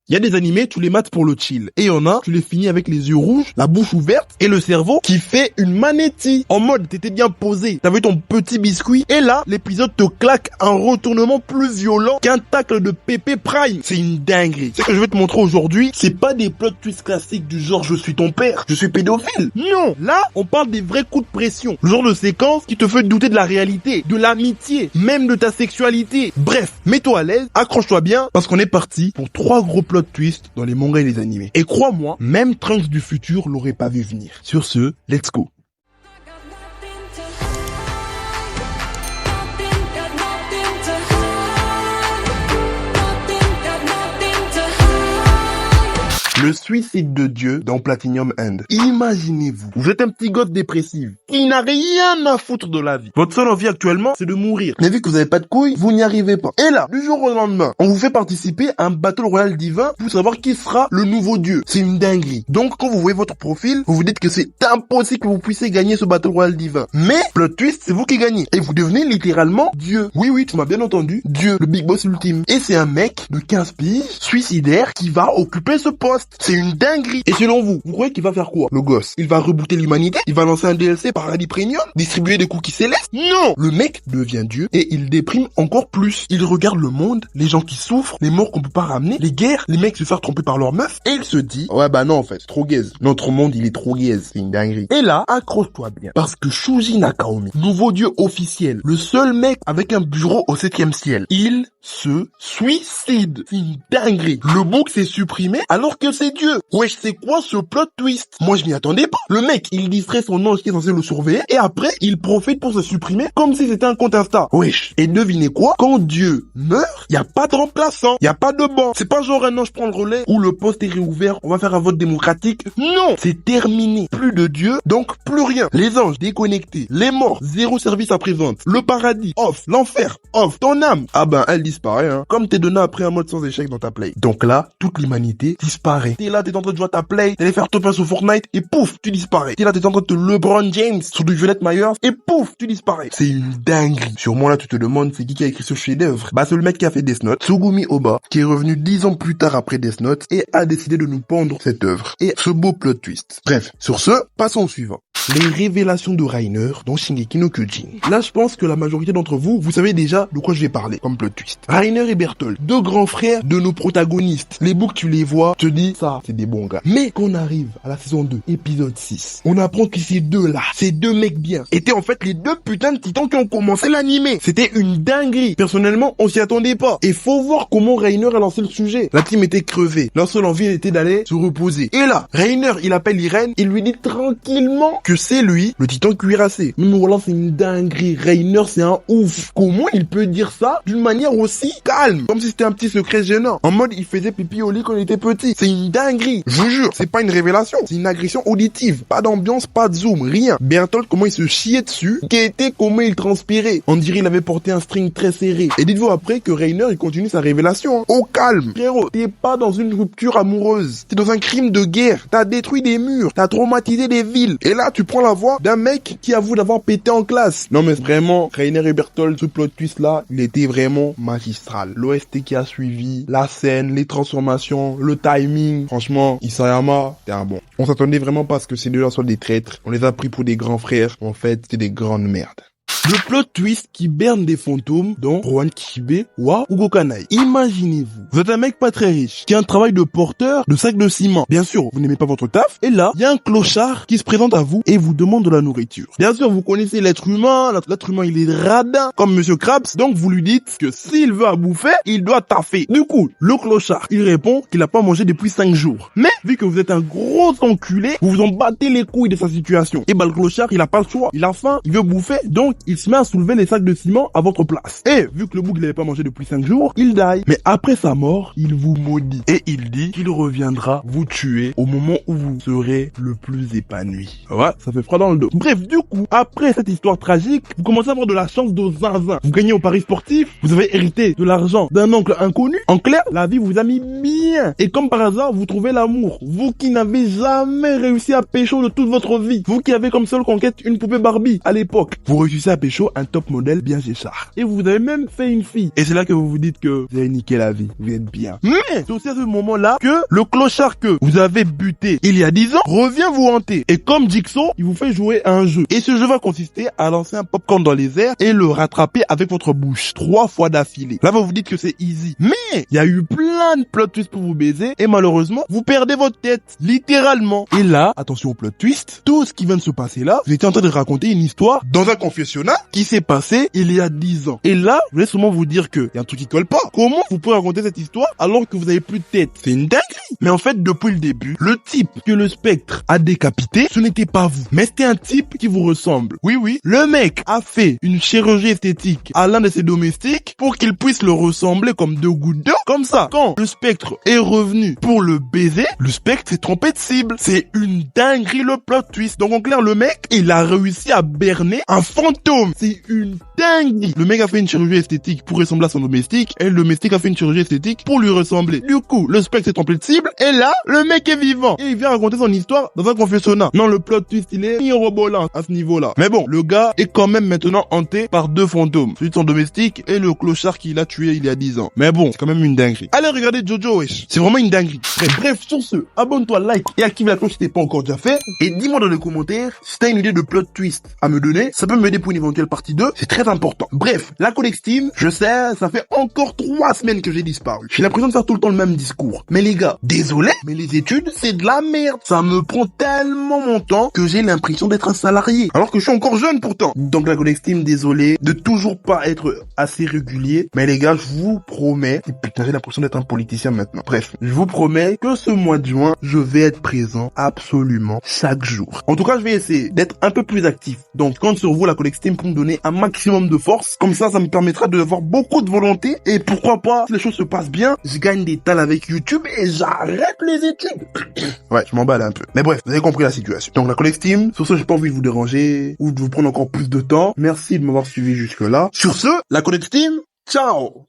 Il y a des animés, tu les mates pour le chill. Et il y en a, tu les finis avec les yeux rouges, la bouche ouverte et le cerveau qui fait une manétie. En mode, t'étais bien posé, t'avais ton petit biscuit. Et là, l'épisode te claque un retournement plus violent qu'un tacle de Pépé Prime. C'est une dinguerie. Ce que je vais te montrer aujourd'hui, c'est pas des plot twists classiques du genre je suis ton père, je suis pédophile. Non, là, on parle des vrais coups de pression. Le genre de séquence qui te fait douter de la réalité, de l'amitié, même de ta sexualité. Bref, mets-toi à l'aise, accroche-toi bien, parce qu'on est parti pour 3 gros plot twists dans les mangas et les animés. Et crois-moi, même Trunks du futur l'aurait pas vu venir. Sur ce, let's go. Le suicide de Dieu dans Platinum End. Imaginez-vous, vous êtes un petit gosse dépressif qui n'a rien à foutre de la vie. Votre seule envie actuellement, c'est de mourir. Mais vu que vous n'avez pas de couilles, vous n'y arrivez pas. Et là, du jour au lendemain, on vous fait participer à un Battle Royale divin pour savoir qui sera le nouveau Dieu. C'est une dinguerie. Donc, quand vous voyez votre profil, vous vous dites que c'est impossible que vous puissiez gagner ce Battle Royale divin. Mais, plot twist, c'est vous qui gagnez. Et vous devenez littéralement Dieu. Oui, tu m'as bien entendu. Dieu, le big boss ultime. Et c'est un mec de 15 piges, suicidaire, qui va occuper ce poste. C'est une dinguerie. Et selon vous, vous croyez qu'il va faire quoi, le gosse? Il va rebooter l'humanité? Il va lancer un DLC Paradis Premium? Distribuer des cookies célestes? Non! Le mec devient Dieu et il déprime encore plus. Il regarde le monde, les gens qui souffrent, les morts qu'on peut pas ramener, les guerres, les mecs se faire tromper par leur meuf, et il se dit, ouais bah non en fait, c'est trop gaze. Notre monde il est trop gaze, c'est une dinguerie. Et là, accroche-toi bien, parce que Shuji Nakaomi, nouveau Dieu officiel, le seul mec avec un bureau au 7e ciel, il se suicide. C'est une dinguerie. Le book s'est supprimé alors que c'est Dieu. Wesh, c'est quoi ce plot twist? Moi, je m'y attendais pas. Le mec, il distrait son ange qui est censé le surveiller et après, il profite pour se supprimer comme si c'était un compte Insta. Wesh. Et devinez quoi? Quand Dieu meurt, y a pas de remplaçant. Y a pas de banc. C'est pas genre un ange prend le relais ou le poste est réouvert, on va faire un vote démocratique. Non! C'est terminé. Plus de Dieu, donc plus rien. Les anges déconnectés. Les morts, zéro service après-vente. Le paradis, off. L'enfer, off. Ton âme, ah ben, elle disparaît, hein. Comme t'es donné après un mode sans échec dans ta play. Donc là, toute l'humanité disparaît. T'es là, t'es en train de jouer à ta play, t'allais faire top 1 sur Fortnite, et pouf, tu disparais. T'es là, t'es en train de te LeBron James sur du Violette Myers, et pouf, tu disparais. C'est une dinguerie. Sûrement là, tu te demandes, c'est qui a écrit ce chef-d'œuvre? Bah, c'est le mec qui a fait Death Note, Tsugumi Oba, qui est revenu 10 ans plus tard après Death Note, et a décidé de nous pondre cette œuvre. Et ce beau plot twist. Bref, sur ce, passons au suivant. Les révélations de Reiner dans Shingeki no Kyojin. Là, je pense que la majorité d'entre vous, vous savez déjà de quoi je vais parler comme plot twist. Reiner et Bertholdt, deux grands frères de nos protagonistes. Les books, tu les vois, tu te dis, ça, c'est des bons gars. Mais quand on arrive à la saison 2, épisode 6, on apprend que ces deux-là, ces deux mecs bien, étaient en fait les deux putains de titans qui ont commencé l'animé. C'était une dinguerie. Personnellement, on s'y attendait pas. Et faut voir comment Reiner a lancé le sujet. La team était crevée. Leur seule envie était d'aller se reposer. Et là, Reiner, il appelle Irene, il lui dit tranquillement que c'est lui, le titan cuirassé. Mais Roland, c'est une dinguerie. Reiner, c'est un ouf. Comment il peut dire ça d'une manière aussi calme? Comme si c'était un petit secret gênant. En mode, il faisait pipi au lit quand il était petit. C'est une dinguerie. Je vous jure, c'est pas une révélation. C'est une agression auditive. Pas d'ambiance, pas de zoom, rien. Bertholdt, comment il se chiait dessus. Qu'était comment il transpirait. On dirait il avait porté un string très serré. Et dites-vous après que Reiner, il continue sa révélation. Hein. Au calme. Frérot, t'es pas dans une rupture amoureuse. T'es dans un crime de guerre. T'as détruit des murs. T'as traumatisé des villes. Et là, tu prends la voix d'un mec qui avoue d'avoir pété en classe. Non mais vraiment, Reiner et Bertholdt, ce plot twist là, il était vraiment magistral. L'OST qui a suivi, la scène, les transformations, le timing. Franchement, Isayama, t'es un bon. On s'attendait vraiment pas à ce que ces deux-là soient des traîtres. On les a pris pour des grands frères. En fait, c'est des grandes merdes. Le plot twist qui berne des fantômes dans Rohan Kishibe wa Ugokanai. Imaginez-vous, vous êtes un mec pas très riche, qui a un travail de porteur de sac de ciment. Bien sûr, vous n'aimez pas votre taf, et là, il y a un clochard qui se présente à vous et vous demande de la nourriture. Bien sûr, vous connaissez l'être humain il est radin, comme Monsieur Krabs, donc vous lui dites que s'il veut à bouffer, il doit taffer. Du coup, le clochard, il répond qu'il a pas mangé depuis 5 jours. Mais, vu que vous êtes un gros enculé, vous vous en battez les couilles de sa situation. Et bah, le clochard, il a pas le choix, il a faim, il veut bouffer, donc il se met à soulever les sacs de ciment à votre place. Et vu que le bouc n'avait pas mangé depuis 5 jours, il die. Mais après sa mort, il vous maudit. Et il dit qu'il reviendra vous tuer au moment où vous serez le plus épanoui. Ouais, ça fait froid dans le dos. Bref, du coup, après cette histoire tragique, vous commencez à avoir de la chance de zinzin. Vous gagnez au pari sportif, vous avez hérité de l'argent d'un oncle inconnu. En clair, la vie vous a mis bien. Et comme par hasard, vous trouvez l'amour. Vous qui n'avez jamais réussi à pécho de toute votre vie. Vous qui avez comme seule conquête une poupée Barbie à l'époque. Vous réussissez à pécho un top modèle bien Géchard. Et vous avez même fait une fille. Et c'est là que vous vous dites que vous avez niqué la vie. Vous êtes bien. Mais c'est aussi à ce moment-là que le clochard que vous avez buté il y a 10 ans revient vous hanter. Et comme Jigsaw, il vous fait jouer à un jeu. Et ce jeu va consister à lancer un popcorn dans les airs et le rattraper avec votre bouche 3 fois d'affilée. Là, vous vous dites que c'est easy. Mais il y a eu plein de plot twists pour vous baiser et malheureusement, vous perdez votre tête. Littéralement. Et là, attention au plot twist, tout ce qui vient de se passer là, vous étiez en train de raconter une histoire dans un confessionnal qui s'est passé il y a 10 ans. Et là, je vais sûrement vous dire que y a un truc qui colle pas. Comment vous pouvez raconter cette histoire alors que vous avez plus de tête? C'est une dinguerie. Mais en fait, depuis le début, le type que le spectre a décapité, ce n'était pas vous, mais c'était un type qui vous ressemble. Oui, oui. Le mec a fait une chirurgie esthétique à l'un de ses domestiques pour qu'il puisse le ressembler comme 2 gouttes d'eau. Comme ça, quand le spectre est revenu pour le baiser, le spectre s'est trompé de cible. C'est une dinguerie le plot twist. Donc en clair, le mec, il a réussi à berner un fantôme. C'est une dinguerie. Le mec a fait une chirurgie esthétique pour ressembler à son domestique et le domestique a fait une chirurgie esthétique pour lui ressembler. Du coup, le spectre s'est trompé de cible et là, le mec est vivant. Et il vient raconter son histoire dans un confessionnat. Non, le plot twist, il est mirobolant à ce niveau-là. Mais bon, le gars est quand même maintenant hanté par 2 fantômes. Celui de son domestique et le clochard qu'il a tué il y a 10 ans. Mais bon, c'est quand même une dinguerie. Allez regarder Jojo, wesh. C'est vraiment une dinguerie. Bref, sur ce, abonne-toi, like et active la cloche si t'es pas encore déjà fait. Et dis-moi dans les commentaires si t'as une idée de plot twist à me donner. Ça peut m'aider pour une éventuelle partie 2. C'est très important. Bref, la Codex Team, je sais, ça fait encore 3 semaines que j'ai disparu. J'ai l'impression de faire tout le temps le même discours. Mais les gars, désolé, mais les études, c'est de la merde. Ça me prend tellement mon temps que j'ai l'impression d'être un salarié. Alors que je suis encore jeune pourtant. Donc la Codex Team, désolé de toujours pas être assez régulier. Mais les gars, je vous promets, et putain, j'ai l'impression d'être un politicien maintenant. Bref, je vous promets que ce mois de juin, je vais être présent absolument chaque jour. En tout cas, je vais essayer d'être un peu plus actif. Donc, je compte sur vous, la Codex Team, pour me donner un maximum de force. Comme ça me permettra d'avoir beaucoup de volonté. Et pourquoi pas, si les choses se passent bien, je gagne des tals avec YouTube et j'arrête les études. Ouais, je m'emballe un peu. Mais bref, vous avez compris la situation. Donc, la Codex Team, sur ce, j'ai pas envie de vous déranger ou de vous prendre encore plus de temps. Merci de m'avoir suivi jusque là. Sur ce, la Codex Team, ciao!